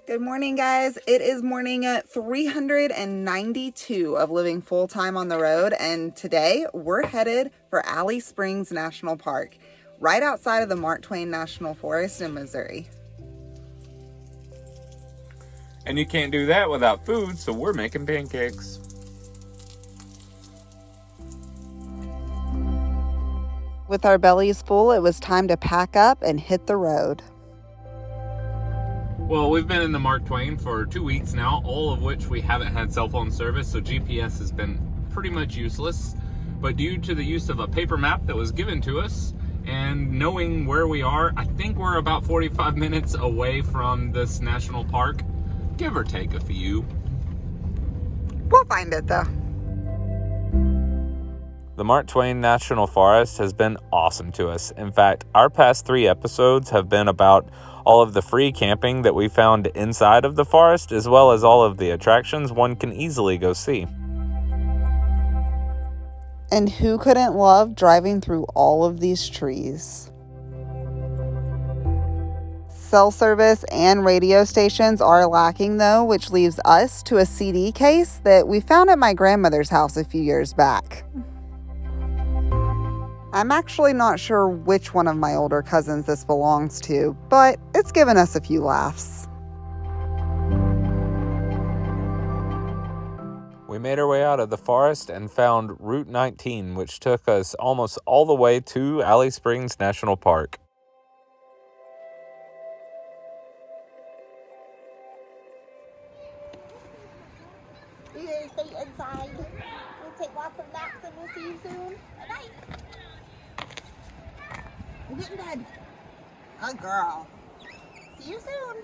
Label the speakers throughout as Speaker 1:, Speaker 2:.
Speaker 1: Good morning, guys. It is morning 392 of living full-time on the road, and today we're headed for Alley Springs National Park, right outside of the Mark Twain National Forest in Missouri.
Speaker 2: And you can't do that without food, so we're making pancakes.
Speaker 1: With our bellies full, it was time to pack up and hit the road.
Speaker 2: Well, we've been in the Mark Twain for 2 weeks now, all of which we haven't had cell phone service, so GPS has been pretty much useless. But due to the use of a paper map that was given to us and knowing where we are, I think we're about 45 minutes away from this national park, give or take a few.
Speaker 1: We'll find it though.
Speaker 2: The Mark Twain National Forest has been awesome to us. In fact, our past 3 episodes have been about all of the free camping that we found inside of the forest, as well as all of the attractions one can easily go see.
Speaker 1: And who couldn't love driving through all of these trees? Cell service and radio stations are lacking though, which leaves us to a CD case that we found at my grandmother's house a few years back. I'm actually not sure which one of my older cousins this belongs to, but it's given us a few laughs.
Speaker 2: We made our way out of the forest and found Route 19, which took us almost all the way to Alley Springs National Park.
Speaker 3: You guys stay inside. We'll take lots of naps and we'll see you soon. Good night. We'll get in bed.
Speaker 1: Good girl.
Speaker 3: See you soon.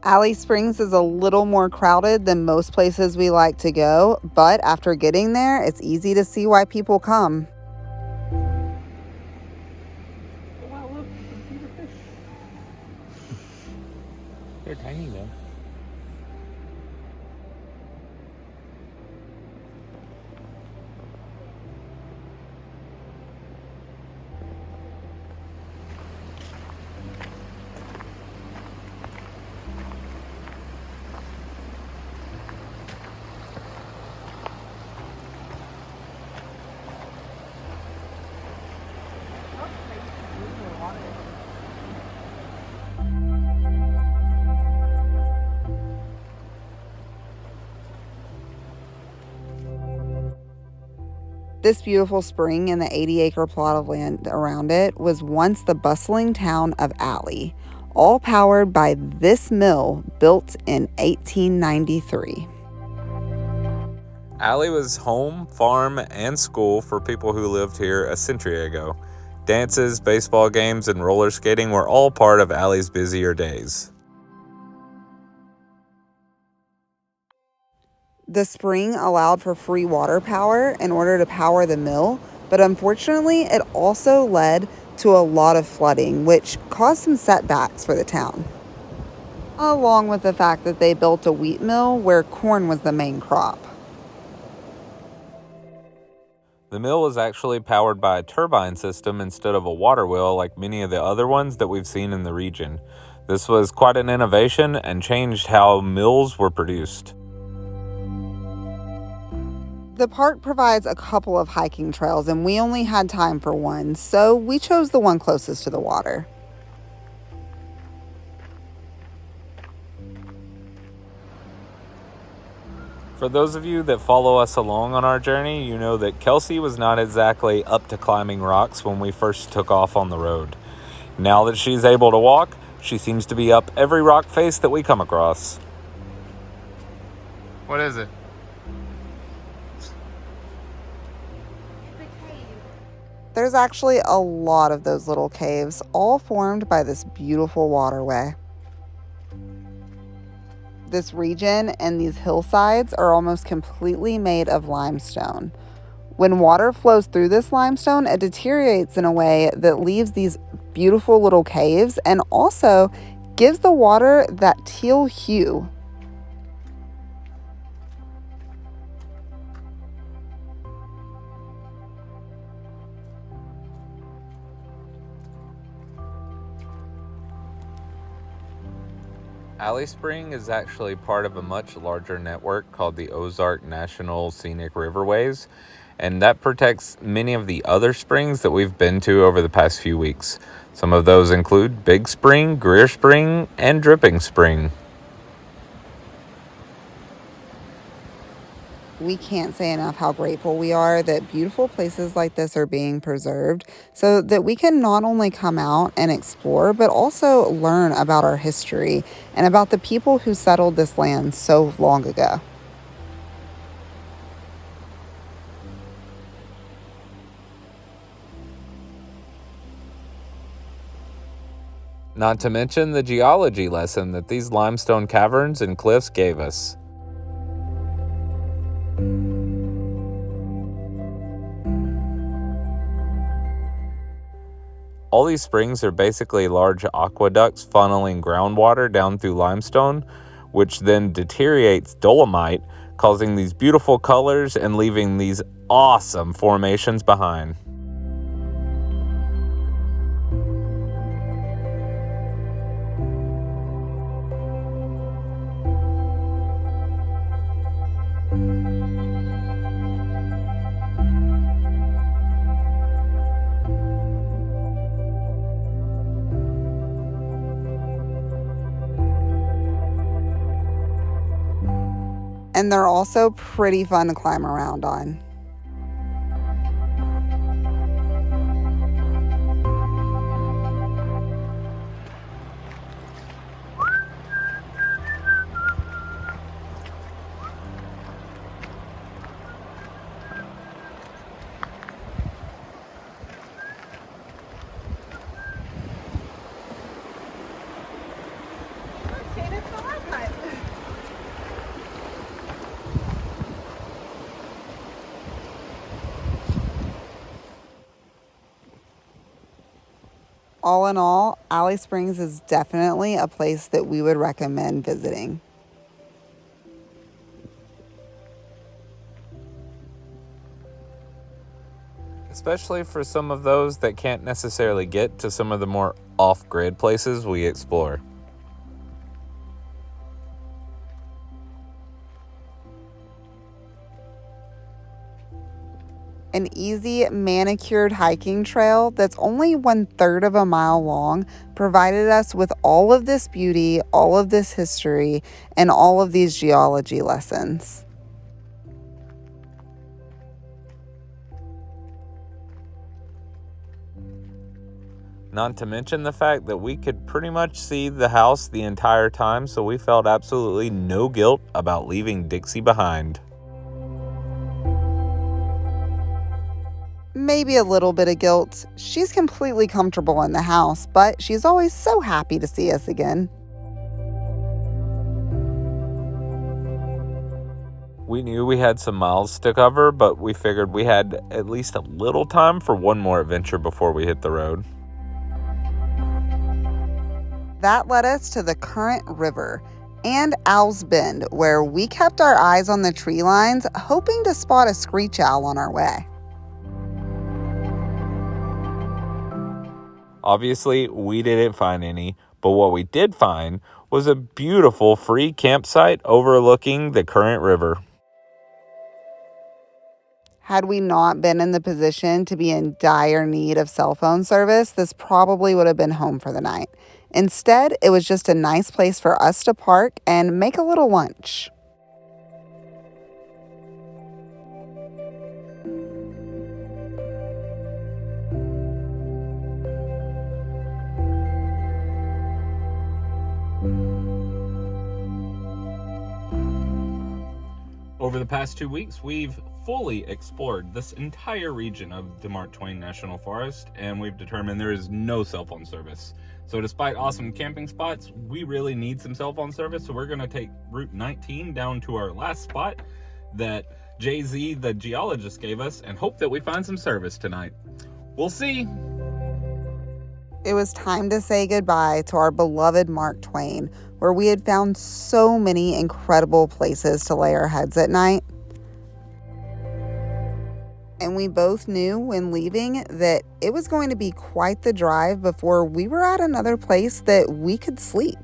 Speaker 1: Alley Springs is a little more crowded than most places we like to go, but after getting there, it's easy to see why people come.
Speaker 2: Wow, look, you can see the fish. They're tiny though.
Speaker 1: This beautiful spring and the 80-acre plot of land around it was once the bustling town of Alley, all powered by this mill built in 1893.
Speaker 2: Alley was home, farm, and school for people who lived here a century ago. Dances, baseball games, and roller skating were all part of Alley's busier days.
Speaker 1: The spring allowed for free water power in order to power the mill, but unfortunately it also led to a lot of flooding, which caused some setbacks for the town. Along with the fact that they built a wheat mill where corn was the main crop.
Speaker 2: The mill was actually powered by a turbine system instead of a water wheel like many of the other ones that we've seen in the region. This was quite an innovation and changed how mills were produced.
Speaker 1: The park provides a couple of hiking trails, and we only had time for one, so we chose the one closest to the water.
Speaker 2: For those of you that follow us along on our journey, you know that Kelsey was not exactly up to climbing rocks when we first took off on the road. Now that she's able to walk, she seems to be up every rock face that we come across. What is it?
Speaker 1: There's actually a lot of those little caves, all formed by this beautiful waterway. This region and these hillsides are almost completely made of limestone. When water flows through this limestone, it deteriorates in a way that leaves these beautiful little caves and also gives the water that teal hue.
Speaker 2: Alley Spring is actually part of a much larger network called the Ozark National Scenic Riverways, and that protects many of the other springs that we've been to over the past few weeks. Some of those include Big Spring, Greer Spring, and Dripping Spring.
Speaker 1: We can't say enough how grateful we are that beautiful places like this are being preserved so that we can not only come out and explore, but also learn about our history and about the people who settled this land so long ago.
Speaker 2: Not to mention the geology lesson that these limestone caverns and cliffs gave us. All these springs are basically large aqueducts funneling groundwater down through limestone, which then deteriorates dolomite, causing these beautiful colors and leaving these awesome formations behind.
Speaker 1: And they're also pretty fun to climb around on. All in all, Alley Springs is definitely a place that we would recommend visiting.
Speaker 2: Especially for some of those that can't necessarily get to some of the more off-grid places we explore.
Speaker 1: An easy manicured hiking trail that's only 1/3 of a mile long provided us with all of this beauty, all of this history, and all of these geology lessons.
Speaker 2: Not to mention the fact that we could pretty much see the house the entire time, so we felt absolutely no guilt about leaving Dixie behind.
Speaker 1: Maybe a little bit of guilt. She's completely comfortable in the house, but she's always so happy to see us again.
Speaker 2: We knew we had some miles to cover, but we figured we had at least a little time for one more adventure before we hit the road.
Speaker 1: That led us to the Current River and Owl's Bend, where we kept our eyes on the tree lines, hoping to spot a screech owl on our way.
Speaker 2: Obviously, we didn't find any, but what we did find was a beautiful free campsite overlooking the Current River.
Speaker 1: Had we not been in the position to be in dire need of cell phone service, this probably would have been home for the night. Instead, it was just a nice place for us to park and make a little lunch.
Speaker 2: Over the past 2 weeks, we've fully explored this entire region of the Mark Twain National Forest, and we've determined there is no cell phone service. So despite awesome camping spots, we really need some cell phone service, so we're going to take Route 19 down to our last spot that Jay-Z, the geologist, gave us, and hope that we find some service tonight. We'll see.
Speaker 1: It was time to say goodbye to our beloved Mark Twain, where we had found so many incredible places to lay our heads at night. And we both knew when leaving that it was going to be quite the drive before we were at another place that we could sleep.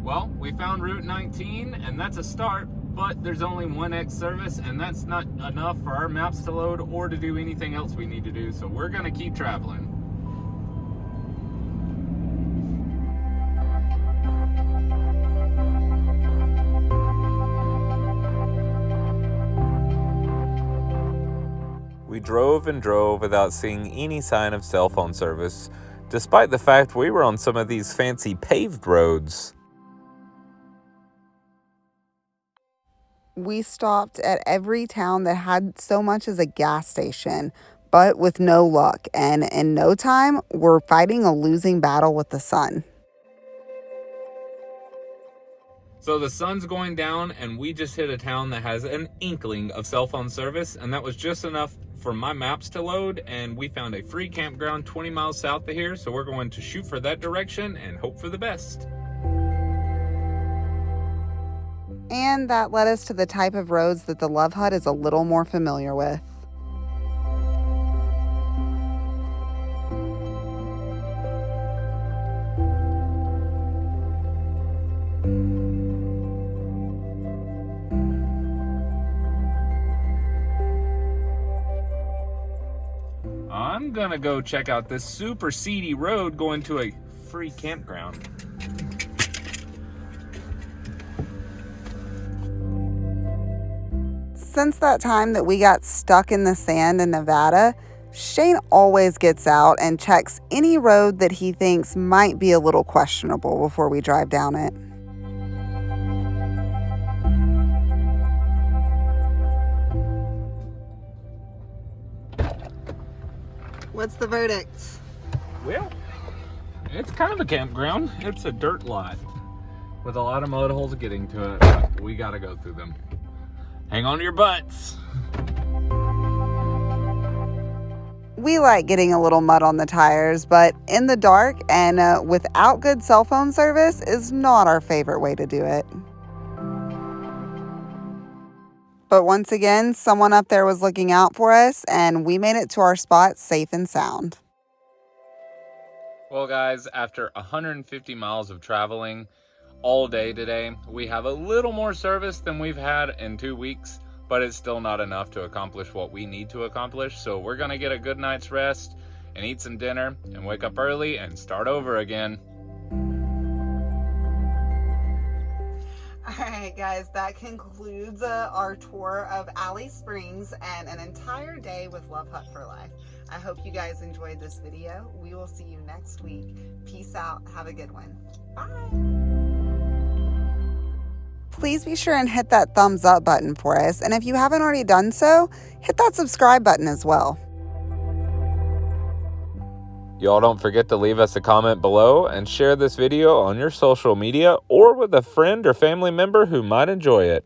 Speaker 2: Well, we found Route 19, and that's a start, but there's only one X service, and that's not enough for our maps to load or to do anything else we need to do, so we're gonna keep traveling. We drove and drove without seeing any sign of cell phone service, despite the fact we were on some of these fancy paved roads.
Speaker 1: We stopped at every town that had so much as a gas station, but with no luck. And in no time, we're fighting a losing battle with the sun.
Speaker 2: So the sun's going down, and we just hit a town that has an inkling of cell phone service, and that was just enough for my maps to load, and we found a free campground 20 miles south of here, so we're going to shoot for that direction and hope for the best.
Speaker 1: And that led us to the type of roads that the Love Hut is a little more familiar with.
Speaker 2: I'm gonna go check out this super seedy road going to a free campground.
Speaker 1: Since that time that we got stuck in the sand in Nevada, Shane always gets out and checks any road that he thinks might be a little questionable before we drive down it. What's the verdict?
Speaker 2: Well, it's kind of a campground. It's a dirt lot with a lot of mud holes getting to it, but we gotta go through them. Hang on to your butts.
Speaker 1: We like getting a little mud on the tires, but in the dark and without good cell phone service is not our favorite way to do it. But once again, someone up there was looking out for us, and we made it to our spot safe and sound.
Speaker 2: Well, guys, after 150 miles of traveling all day today, we have a little more service than we've had in 2 weeks, but it's still not enough to accomplish what we need to accomplish. So we're gonna get a good night's rest and eat some dinner and wake up early and start over again.
Speaker 1: All right, guys, that concludes our tour of Alice Springs and an entire day with Love Hut for Life. I hope you guys enjoyed this video. We will see you next week. Peace out. Have a good one. Bye. Please be sure and hit that thumbs up button for us. And if you haven't already done so, hit that subscribe button as well.
Speaker 2: Y'all don't forget to leave us a comment below and share this video on your social media or with a friend or family member who might enjoy it.